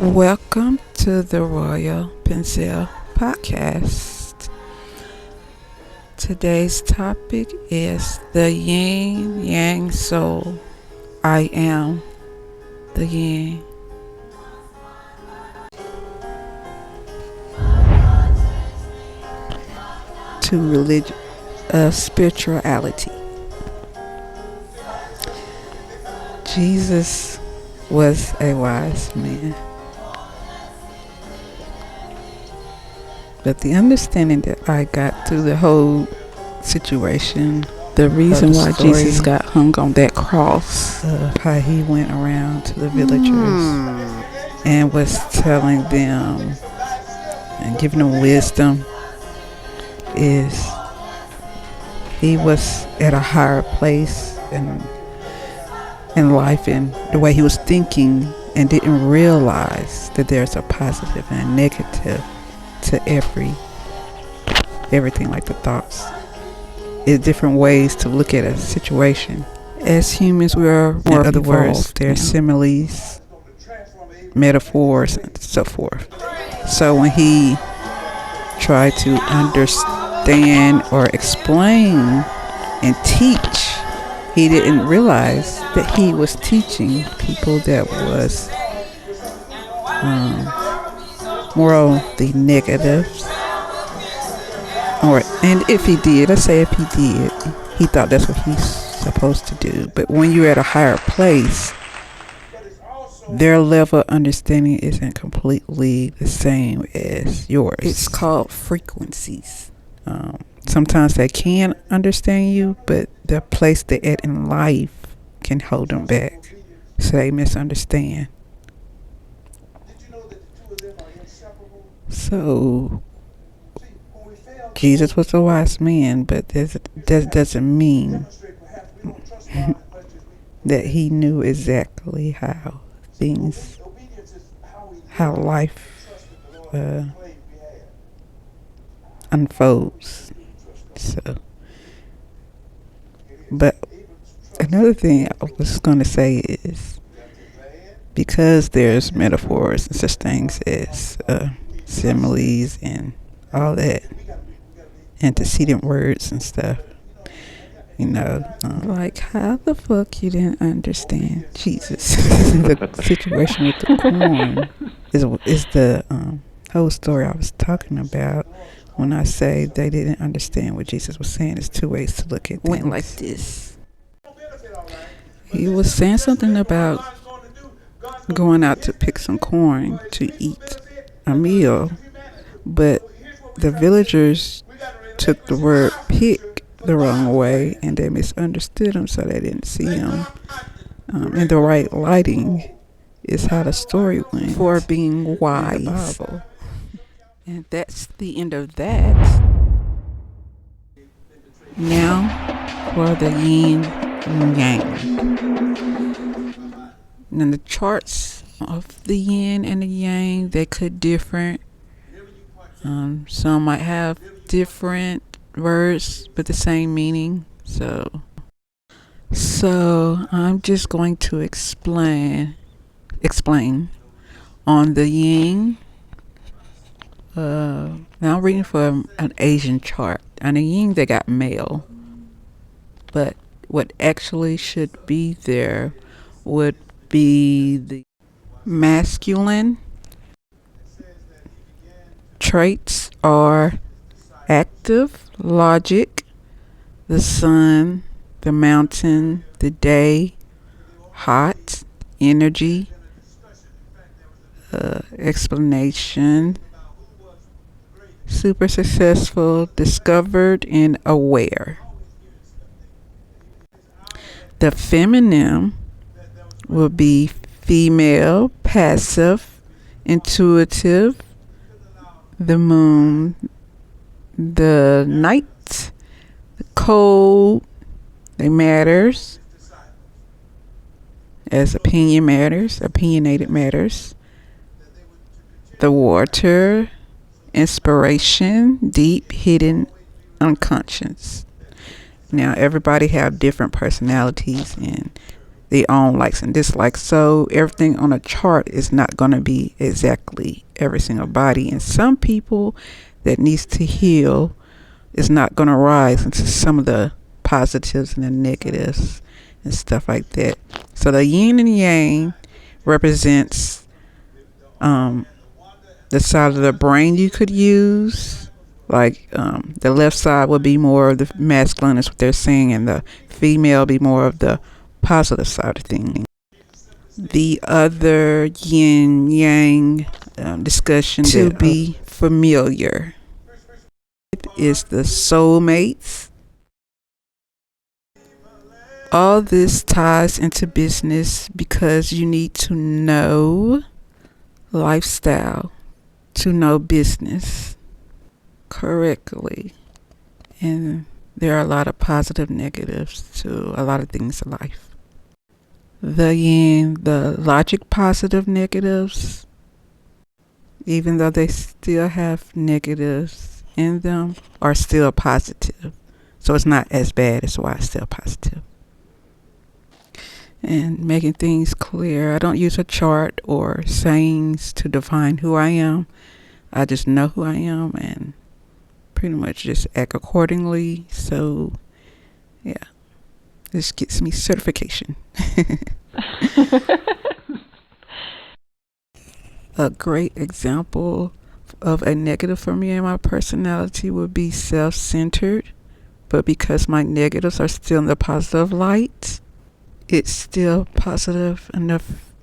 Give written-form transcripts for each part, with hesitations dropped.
Welcome to the Royal Penzel Podcast. Today's topic is the Yin-Yang Soul I am the Yin. To religion, spirituality. Jesus was a wise man. But the understanding that I got through the whole situation, the reason why Jesus got hung on that cross, how he went around to the villagers and was telling them and giving them wisdom, is he was at a higher place in life and the way he was thinking, and didn't realize that there's a positive and a negative to everything, like the thoughts. It's different ways to look at a situation. As humans, we are more, in other words, there's similes, metaphors, and so forth. So when he tried to understand or explain and teach, he didn't realize that he was teaching people that was more on the negatives. And if he did, let's say if he did, he thought that's what he's supposed to do. But when you're at a higher place, their level of understanding isn't completely the same as yours. It's called frequencies. Sometimes they can understand you, but the place they're at in life can hold them back, so they misunderstand. So Jesus was a wise man, but that doesn't mean that he knew exactly how life unfolds. So, but another thing I was going to say is, because there's metaphors and such things as similes and all that, antecedent words and stuff, like how the fuck you didn't understand Jesus? The situation with the corn is the whole story I was talking about. When I say they didn't understand what Jesus was saying, there's two ways to look at things. Went like this. He was saying something about going out to pick some corn to eat a meal, but the villagers took the word pick the wrong way, and they misunderstood him, so they didn't see him in the right lighting, is how the story went, for being wise in the Bible. And that's the end of that. Now for the Yin and Yang. And the charts of the Yin and the Yang, they could differ. Some might have different words but the same meaning. So I'm just going to explain on the Yin. Now I'm reading from an Asian chart. On the Yin, they got male, but what actually should be there would be the masculine. Traits are active, logic, the sun, the mountain, the day, hot, energy, explanation, super successful, discovered, and aware. The feminine will be female, passive, intuitive, the moon, the night, the cold, they matters, as opinionated matters, the water, inspiration, deep, hidden, unconscious. Now, everybody have different personalities, and their own likes and dislikes. So everything on a chart is not going to be exactly every single body. And some people that needs to heal is not going to rise into some of the positives and the negatives and stuff like that. So the yin and yang represents the side of the brain you could use. Like the left side would be more of the masculine, is what they're saying, and the female be more of the positive side of things. The other yin yang discussion to be familiar is the soulmates. All this ties into business because you need to know lifestyle to know business correctly. And there are a lot of positive negatives to a lot of things in life. The yin, the logic positive negatives, even though they still have negatives in them, are still positive. So it's not as bad as why it's still positive. And making things clear, I don't use a chart or sayings to define who I am. I just know who I am and pretty much just act accordingly. So yeah, this gets me certification. A great example of a negative for me and my personality would be self-centered, but because my negatives are still in the positive light, it's still positive enough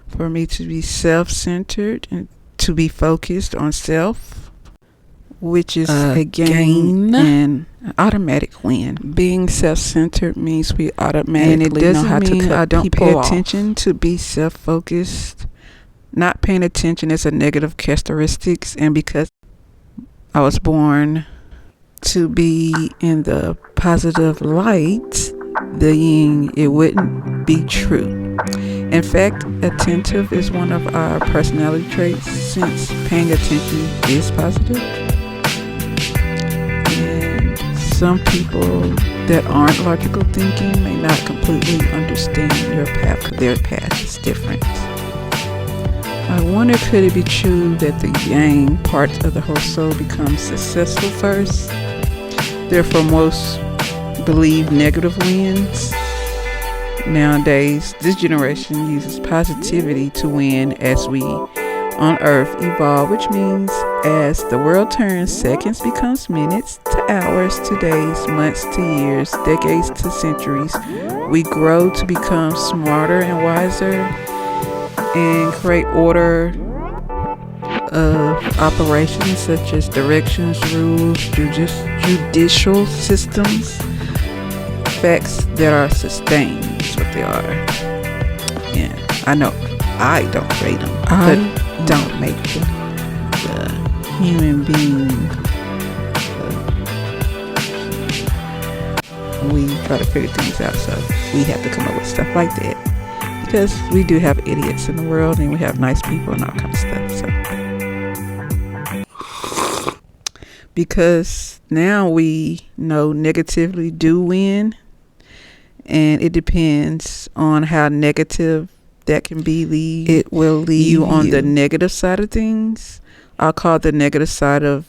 for me to be self-centered and to be focused on self, which is a gain and an automatic win. Being self-centered means we automatically know how to cut I don't pay attention to be self-focused. Not paying attention is a negative characteristics, and because I was born to be in the positive light, the yin, it wouldn't be true. In fact, attentive is one of our personality traits, since paying attention is positive. And some people that aren't logical thinking may not completely understand your path, because their path is different. I wonder, could it be true that the yang part of the whole soul becomes successful first? Therefore, most believe negative wins. Nowadays, this generation uses positivity to win as we on earth evolve, which means as the world turns, seconds becomes minutes to hours to days, months to years, decades to centuries. We grow to become smarter and wiser and create order of operations such as directions, rules, judicial systems, facts that are sustained is what they are. And I know I don't create them, but don't make the human being. We try to figure things out, so we have to come up with stuff like that. Because we do have idiots in the world, and we have nice people and all kinds of stuff. So, because now we know negatively do win, and it depends on how negative that can be. It will lead you on the negative side of things. I'll call the negative side of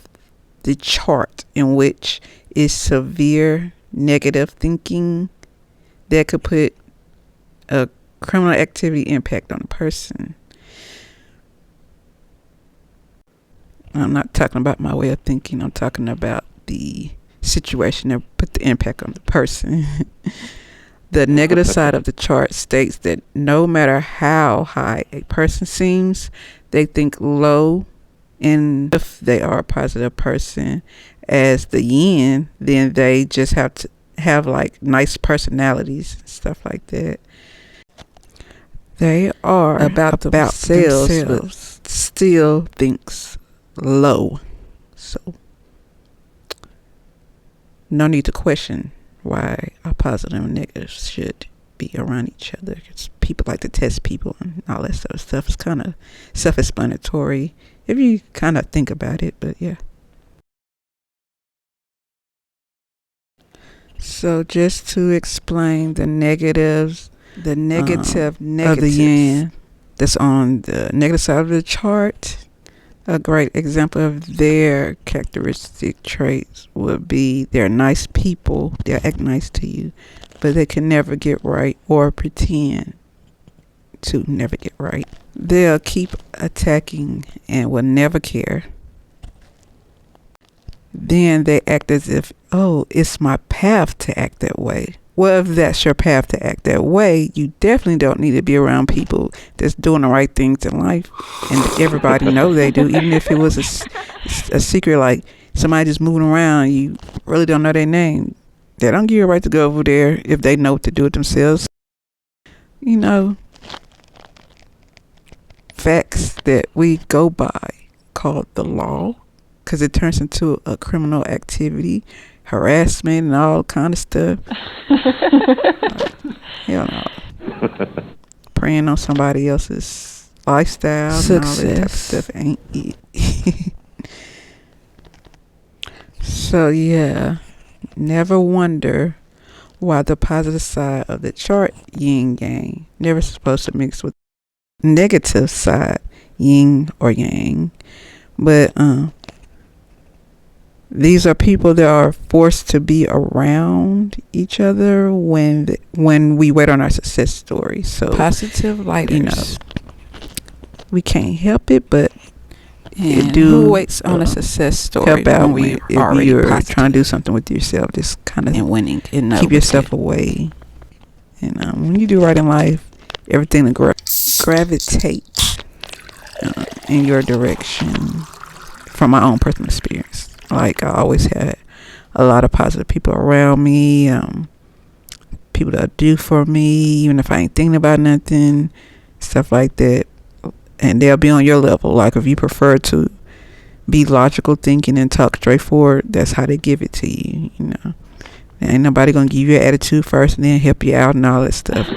the chart, in which is severe negative thinking that could put a criminal activity impact on a person. I'm not talking about my way of thinking. I'm talking about the situation that put the impact on the person. The negative side of the chart states that no matter how high a person seems, they think low, and if they are a positive person as the yin, then they just have to have like nice personalities and stuff like that. They are about themselves, but still thinks low. So no need to question why a positive and negative should be around each other, because people like to test people and all that sort of stuff. It's kind of self-explanatory if you kind of think about it, but yeah. So just to explain the negatives, the negative of the yin that's on the negative side of the chart. A great example of their characteristic traits would be they're nice people. They'll act nice to you, but they can never get right or pretend to never get right. They'll keep attacking and will never care. Then they act as if, oh, it's my path to act that way. Well, if that's your path to act that way, you definitely don't need to be around people that's doing the right things in life. And everybody know they do, even if it was a secret, like somebody just moving around, you really don't know their name. They don't give you a right to go over there if they know to do it themselves. You know, facts that we go by called the law, because it turns into a criminal activity, harassment and all kind of stuff. Hell no. Preying on somebody else's lifestyle, success, and all that type of stuff ain't it. So yeah, never wonder why the positive side of the chart, yin yang, never supposed to mix with negative side, yin or yang. But these are people that are forced to be around each other when we wait on our success story. So positive lighters, you know, we can't help it, but it do. Who waits on a success story? Help out when you're positive, trying to do something with yourself. Just kind of and winning. And keep yourself away. And when you do right in life, everything will gravitate in your direction. From my own personal experience. Like, I always had a lot of positive people around me, people that do for me, even if I ain't thinking about nothing, stuff like that. And they'll be on your level. Like, if you prefer to be logical thinking and talk straightforward, that's how they give it to you, you know. Ain't nobody gonna give you an attitude first and then help you out and all that stuff.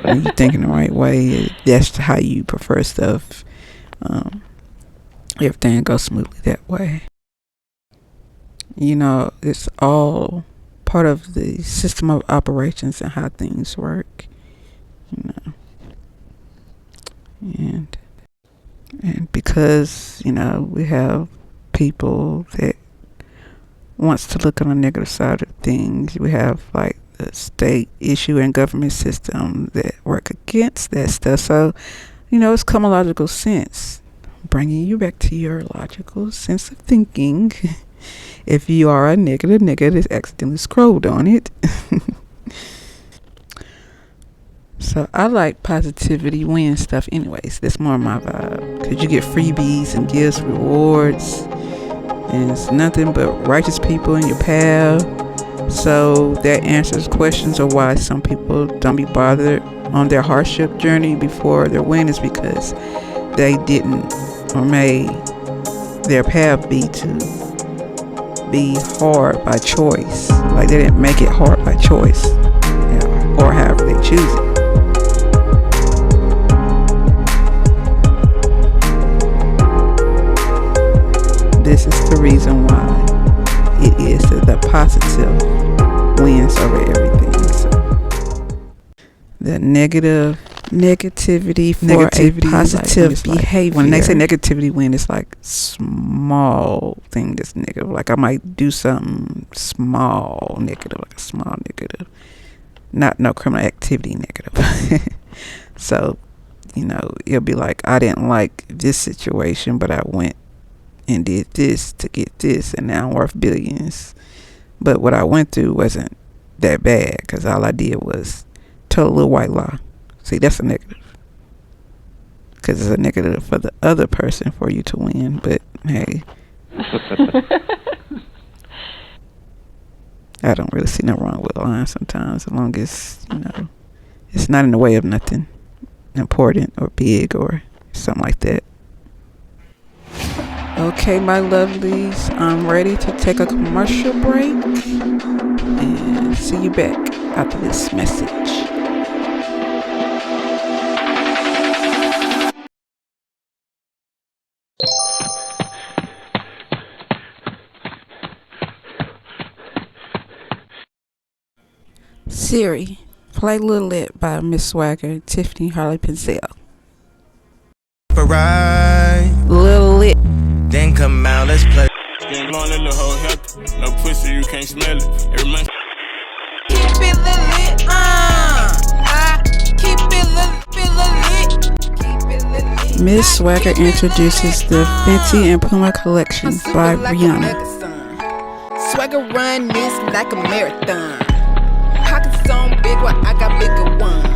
When you thinking the right way, that's how you prefer stuff. Everything goes smoothly that way. You know, it's all part of the system of operations and how things work. You know, and because, you know, we have people that wants to look on the negative side of things, we have like the state issue and government system that work against that stuff. So, you know, it's common logical sense, bringing you back to your logical sense of thinking. If you are a negative that's accidentally scrolled on it. So I like positivity win stuff anyways. That's more my vibe, because you get freebies and gifts, rewards, and it's nothing but righteous people in your path. So that answers questions of why some people don't be bothered on their hardship journey before their win, is because they didn't or made their path be hard by choice. Like, they didn't make it hard by choice, or however they choose it. This is the reason why it is that the positive wins over everything. So the negativity for a positive behavior. When they say negativity win, it's like small thing that's negative. Like, I might do something small negative, like a small negative, not no criminal activity negative. So, you know, it'll be like, I didn't like this situation, but I went and did this to get this, and now I'm worth billions. But what I went through wasn't that bad, because all I did was tell a little white lie. See, that's a negative, because it's a negative for the other person for you to win. But hey, I don't really see nothing wrong with lying sometimes, as long as, you know, it's not in the way of nothing important or big or something like that. Okay, my lovelies, I'm ready to take a commercial break and see you back after this message. Siri, Play Little Lit by Miss Swagger, Tiffany Harley Penzel. Right. Little Lit. Then come out, let's play. Skin blowing that little hoe healthy. No pussy, you can't smell it. Every month. Keep it lit, keep it lit. Miss Swagger introduces the Fenty and Puma collection by Rihanna. Swagger run this like a marathon. Pockets on big while I got bigger ones.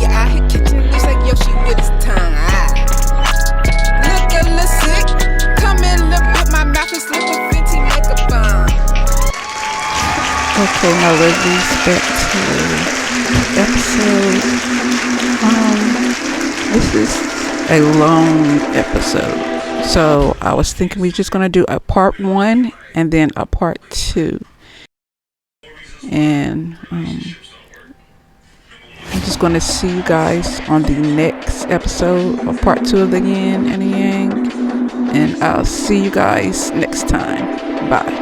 Yeah, I hit kitchen looks like Yoshi with his tongue. Look a little sick. Come in, look at my mouth and slip a Fenty makeup on. Okay, now let's back to episode. This is a long episode, so I was thinking we're just gonna do a part 1 and then a part 2, and I'm just gonna see you guys on the next episode of part 2 of the Yin and Yang, and I'll see you guys next time. Bye.